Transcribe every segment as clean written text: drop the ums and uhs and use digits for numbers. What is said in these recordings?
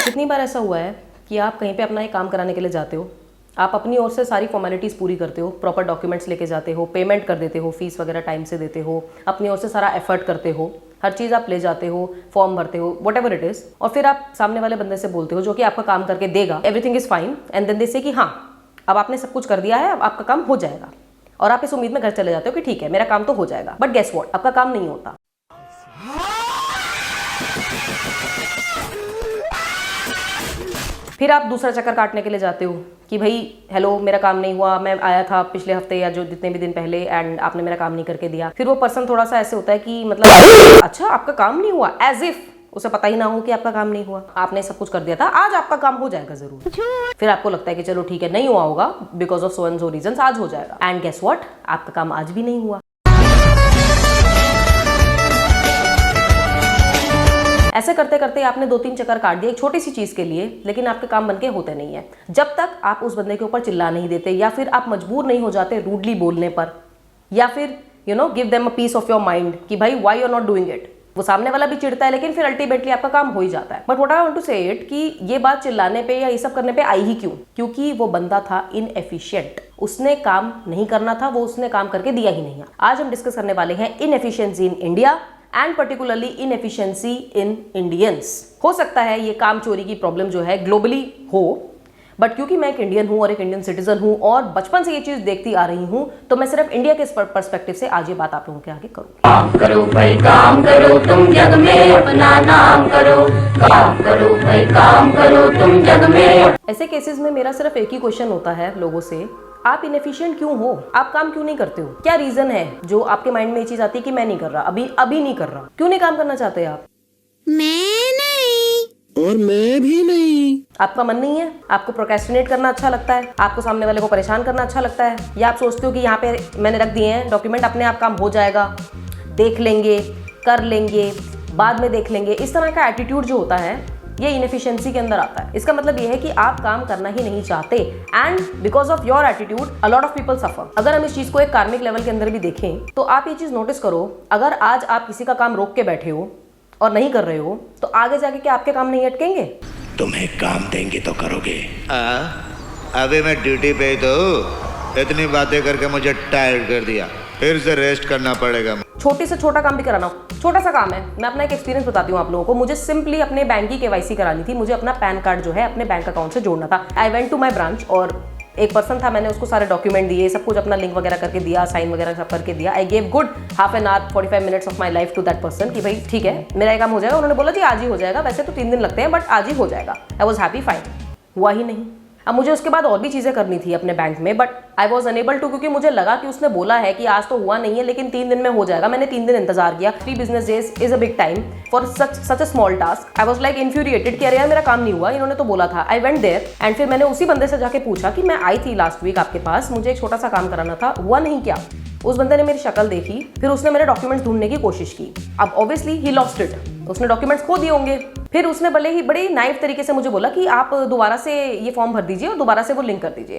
कितनी बार ऐसा हुआ है कि आप कहीं पे अपना एक काम कराने के लिए जाते हो, आप अपनी ओर से सारी फॉर्मेलिटीज़ पूरी करते हो, प्रॉपर डॉक्यूमेंट्स लेके जाते हो, पेमेंट कर देते हो, फीस वगैरह टाइम से देते हो, अपनी ओर से सारा एफर्ट करते हो, हर चीज़ आप ले जाते हो, फॉर्म भरते हो, वट एवर इट इज़, और फिर आप सामने वाले बंदे से बोलते हो जो कि आपका काम करके देगा, everything is fine, and then they say कि हाँ अब आपने सब कुछ कर दिया है, अब आपका काम हो जाएगा, और आप इस उम्मीद में घर चले जाते हो कि ठीक है मेरा काम तो हो जाएगा। बट गेस व्हाट, आपका काम नहीं होता। फिर आप दूसरा चक्कर काटने के लिए जाते हो कि भाई हेलो मेरा काम नहीं हुआ, मैं आया था पिछले हफ्ते या जो जितने भी दिन पहले, एंड आपने मेरा काम नहीं करके दिया। फिर वो पर्सन थोड़ा सा ऐसे होता है कि मतलब अच्छा आपका काम नहीं हुआ, एज इफ उसे पता ही ना हो कि आपका काम नहीं हुआ, आपने सब कुछ कर दिया था, आज आपका काम हो जाएगा जरूर। फिर आपको लगता है कि चलो ठीक है नहीं हुआ होगा because of so and so reasons, आज हो जाएगा, एंड गेस व्हाट, आपका काम आज भी नहीं हुआ। ऐसे करते करते आपने 2-3 चक्कर काट दिए एक छोटी सी चीज के लिए, लेकिन आपके काम बनके होते नहीं है जब तक आप उस बंदे के ऊपर चिल्ला नहीं देते, या फिर आप मजबूर नहीं हो जाते रूडली बोलने पर, या फिर give them a piece of your mind कि भाई why you are not doing it. वो सामने वाला भी चिढ़ता है, लेकिन फिर अल्टीमेटली आपका काम हो ही जाता है। But what I want to say it कि ये बात चिल्लाने पे या ये सब करने पे आई ही क्यों? क्योंकि वो बंदा था इनएफिशिएंट, उसने काम नहीं करना था, वो उसने काम करके दिया ही नहीं। आज हम डिस्कस करने वाले हैं inefficiency in India and particularly inefficiency in Indians. हो सकता है ये काम चोरी की प्रॉब्लम जो है ग्लोबली हो, बट क्योंकि मैं एक इंडियन हूं और एक इंडियन सिटीजन हूं और बचपन से ये चीज देखती आ रही हूं, तो मैं सिर्फ इंडिया के पर्सपेक्टिव से आज ये बात आप लोगों के आगे करूंगी। काम करो भाई काम करो, तुम जग में अपना नाम करो। काम करो भाई काम करो, तुम जग में। ऐसे केसेस में मेरा सिर्फ एक ही क्वेश्चन होता है लोगों से, आप इनएफिशिएंट क्यों हो? आप काम क्यों नहीं करते हो? क्या रीजन है जो आपके माइंड में ये चीज आती है कि मैं नहीं कर रहा, अभी नहीं कर रहा? क्यों नहीं काम करना चाहते आप? मैं नहीं, और मैं भी नहीं। आपका मन नहीं है? आपको प्रोक्रेस्टिनेट करना अच्छा लगता है? आपको सामने वाले को परेशान करना अच्छा लगता है? या आप सोचते हो कि यहाँ पे मैंने रख दिए हैं डॉक्यूमेंट, अपने आप काम हो जाएगा, देख लेंगे, कर लेंगे, बाद में देख लेंगे? इस तरह का एटीट्यूड जो होता है ये इनएफिशिएंसी के अंदर आता है। इसका मतलब ये है कि आप काम करना ही नहीं चाहते, and because of your attitude a lot of people suffer. अगर हम इस चीज को एक कार्मिक लेवल के अंदर भी देखें तो आप ये चीज नोटिस करो, अगर आज आप किसी का काम रोक के बैठे हो और नहीं कर रहे हो, तो आगे जाके क्या आपके काम नहीं अटकेंगे? तुम्हें काम देंगे तो करोगे। अभी मैं ड्यूटी पे तो इतनी बातें करके मुझे टायर्ड कर दिया, फिर से रेस्ट करना पड़ेगा। छोटी से छोटा काम भी कराना हो, छोटा सा काम है, मैं अपना एक एक्सपीरियंस बताती हूँ आप लोगों को। मुझे सिंपली अपने बैंक की केवाईसी करानी थी, मुझे अपना पैन कार्ड जो है अपने बैंक अकाउंट से जोड़ना था। I went to my branch और एक पर्सन था, मैंने उसको सारे डॉक्यूमेंट दिए, सब कुछ अपना लिंक वगैरह करके दिया, साइन वगैरह सब करके दिया। I gave good half an hour 45 minutes of my life to that person कि भाई ठीक है मेरा ये काम हो जाएगा। उन्होंने बोला जी आज ही हो जाएगा, वैसे तो 3 दिन लगते हैं बट आज ही हो जाएगा। I was happy, fine. हुआ ही नहीं। अब मुझे उसके बाद और भी चीजें करनी थी अपने बैंक में, but I was unable to, क्योंकि मुझे लगा कि उसने बोला है कि आज तो हुआ नहीं है लेकिन 3 दिन में हो जाएगा। मैंने 3 दिन इंतजार किया। 3 business days is a big time for such a small task. I was like infuriated कि अरे यार मेरा काम नहीं हुआ, इन्होंने तो बोला था। आई वेंट देयर एंड फिर मैंने उसी बंदे से जाके पूछा कि मैं आई थी लास्ट वीक आपके पास, मुझे एक छोटा सा काम कराना था, हुआ नहीं क्या? उस बंदे ने मेरी शक्ल देखी, फिर उसने मेरे डॉक्यूमेंट्स ढूंढने की कोशिश की। अब ऑब्वियसली ही लॉस्ट इट, उसने डॉक्यूमेंट्स खो दिए होंगे। फिर उसने बड़े नाइव तरीके से मुझे बोला कि आप दोबारा से ये फॉर्म भर दीजिए और दोबारा से वो लिंक कर दीजिए।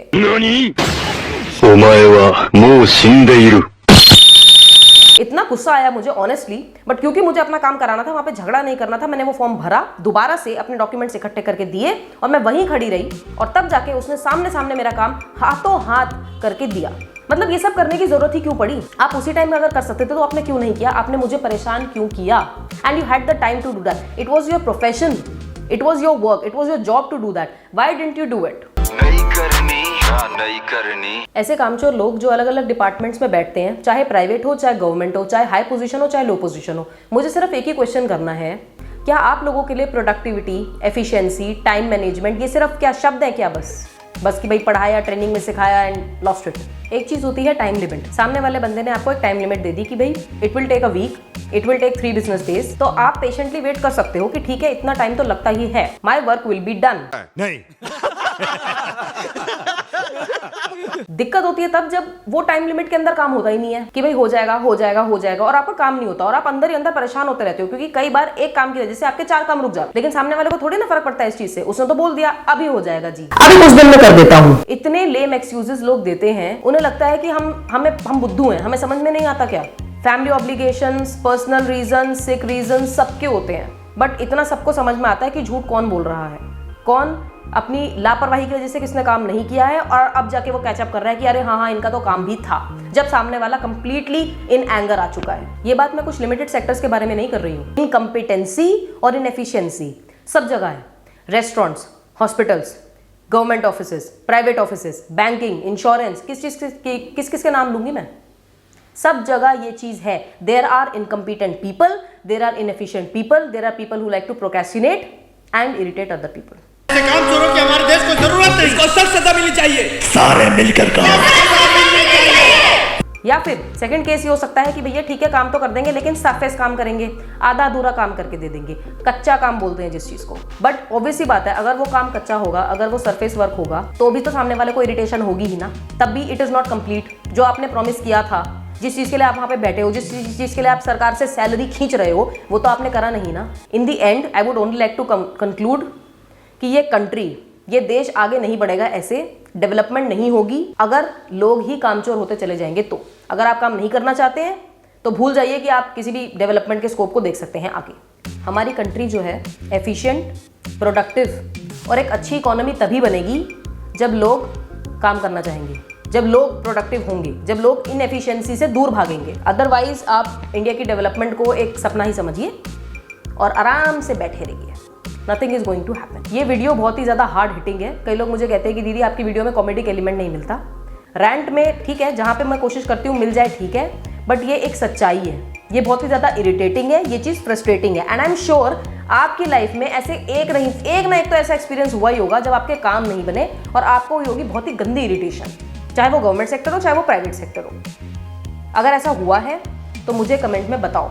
इतना गुस्सा आया मुझे ऑनेस्टली, बट क्योंकि मुझे अपना काम कराना था, वहां पे झगड़ा नहीं करना था, मैंने वो फॉर्म भरा, दोबारा से अपने डॉक्यूमेंट्स इकट्ठे करके दिए और मैं वहीं खड़ी रही, और तब जाके उसने सामने मेरा काम हाथों हाथ करके दिया। मतलब ये सब करने की जरूरत ही क्यों पड़ी? आप उसी टाइम में अगर कर सकते थे तो आपने क्यों नहीं किया? आपने मुझे परेशान क्यों किया? And you had the time to do that. It was your profession, it was your work, it was your job to do that. Why didn't you do it? नहीं करनी। ऐसे कामचोर लोग जो अलग अलग डिपार्टमेंट्स में बैठते हैं, चाहे प्राइवेट हो, चाहे गवर्नमेंट हो, चाहे हाई पोजीशन हो, चाहे लो पोजीशन हो, मुझे सिर्फ एक ही क्वेश्चन करना है, क्या आप लोगों के लिए प्रोडक्टिविटी, एफिशिएंसी, टाइम मैनेजमेंट ये सिर्फ क्या शब्द है क्या? बस कि भाई पढ़ाया, ट्रेनिंग में सिखाया एंड लॉस्ट इट। एक चीज होती है टाइम लिमिट। सामने वाले बंदे ने आपको एक टाइम लिमिट दे दी कि भाई it will take a week, it will take 3 business days, तो आप पेशेंटली वेट कर सकते हो कि ठीक है इतना टाइम तो लगता ही है, my work will be done. नहीं दिक्कत होती है तब जब वो टाइम लिमिट के अंदर काम होता ही नहीं है कि भाई हो जाएगा हो जाएगा हो जाएगा, और आपका काम नहीं होता और आप अंदर ही अंदर परेशान होते रहते हो, क्योंकि कई बार एक काम की वजह से आपके 4 काम रुक जाते, लेकिन सामने वाले को थोड़ी ना फर्क पड़ता है इस चीज से। उसने तो बोल दिया अभी हो जाएगा जी, अभी कुछ दिन में कर देता हूँ। इतने लेम एक्सक्यूजेस लोग देते हैं, उन्हें लगता है कि हम बुद्धू हैं, हमें समझ में नहीं आता क्या? फैमिली ऑब्लिगेशंस, पर्सनल रीजन, सिक रीजन सबके होते हैं, बट इतना सबको समझ में आता है कि झूठ कौन बोल रहा है, कौन अपनी लापरवाही की वजह से किसने काम नहीं किया है और अब जाके वो कैचअप कर रहा है कि अरे हाँ इनका तो काम भी था, जब सामने वाला कंप्लीटली इन एंगर आ चुका है। ये बात मैं कुछ लिमिटेड सेक्टर्स के बारे में नहीं कर रही हूँ। इनकम्पिटेंसी और इनएफिशिएंसी सब जगह है। Restaurants, hospitals, government offices, private offices, banking, insurance, किस किस के नाम लूंगी मैं, सब जगह ये चीज है। There are incompetent people, there are inefficient people, there are people who like to procrastinate and irritate other people. काम चोरों की हमारे देश को जरूरत नहीं, इसको सख्त सजा मिलनी चाहिए, सारे मिलकर काम। या फिर सेकंड केस ये हो सकता है कि भैया ठीक है काम तो कर देंगे लेकिन सरफेस काम करेंगे, आधा अधूरा काम करके दे देंगे, कच्चा काम बोलते हैं जिस चीज को। बट ऑब्वियस सी बात है, अगर वो काम कच्चा होगा, अगर वो सरफेस वर्क होगा तो भी तो सामने वाले को इरिटेशन होगी ही ना, तब भी इट इज नॉट कंप्लीट। जो आपने प्रॉमिस किया था, जिस चीज के लिए आप वहां पे बैठे हो, जिस चीज के लिए आप सरकार से सैलरी खींच रहे हो, वो तो आपने करा नहीं ना। In the end I would only like to conclude कि ये कंट्री, ये देश आगे नहीं बढ़ेगा, ऐसे डेवलपमेंट नहीं होगी अगर लोग ही कामचोर होते चले जाएंगे। तो अगर आप काम नहीं करना चाहते हैं तो भूल जाइए कि आप किसी भी डेवलपमेंट के स्कोप को देख सकते हैं आगे। हमारी कंट्री जो है एफिशिएंट, प्रोडक्टिव और एक अच्छी इकोनॉमी तभी बनेगी जब लोग काम करना चाहेंगे, जब लोग प्रोडक्टिव होंगे, जब लोग इनएफिशिएंसी से दूर भागेंगे। अदरवाइज आप इंडिया की डेवलपमेंट को एक सपना ही समझिए और आराम से बैठे रहिए। Nothing is going to happen. ये वीडियो बहुत ही ज़्यादा हार्ड हिटिंग है। कई लोग मुझे कहते हैं कि दीदी आपकी वीडियो में कॉमेडिक एलिमेंट नहीं मिलता। रैंट में ठीक है, जहाँ पे मैं कोशिश करती हूँ मिल जाए ठीक है, बट ये एक सच्चाई है, ये बहुत ही ज़्यादा इरिटेटिंग है, ये चीज़ फ्रस्ट्रेटिंग है। एंड आई एम श्योर आपकी लाइफ में ऐसे एक ना एक तो ऐसा एक्सपीरियंस हुआ ही होगा जब आपके काम नहीं बने और आपको हुई होगी बहुत ही गंदी इरिटेशन, चाहे वो गवर्नमेंट सेक्टर हो चाहे वो प्राइवेट सेक्टर हो। अगर ऐसा हुआ है तो मुझे कमेंट में बताओ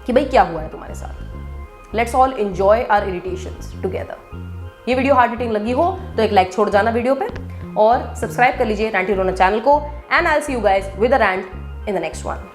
कि भाई क्या हुआ है तुम्हारे साथ। Let's all enjoy our irritations together. ये वीडियो हार्ड हिटिंग लगी हो तो एक लाइक छोड़ जाना वीडियो पे और सब्सक्राइब कर लीजिए रैंटी रोना चैनल को। And I will see you guys with a rant in the next one.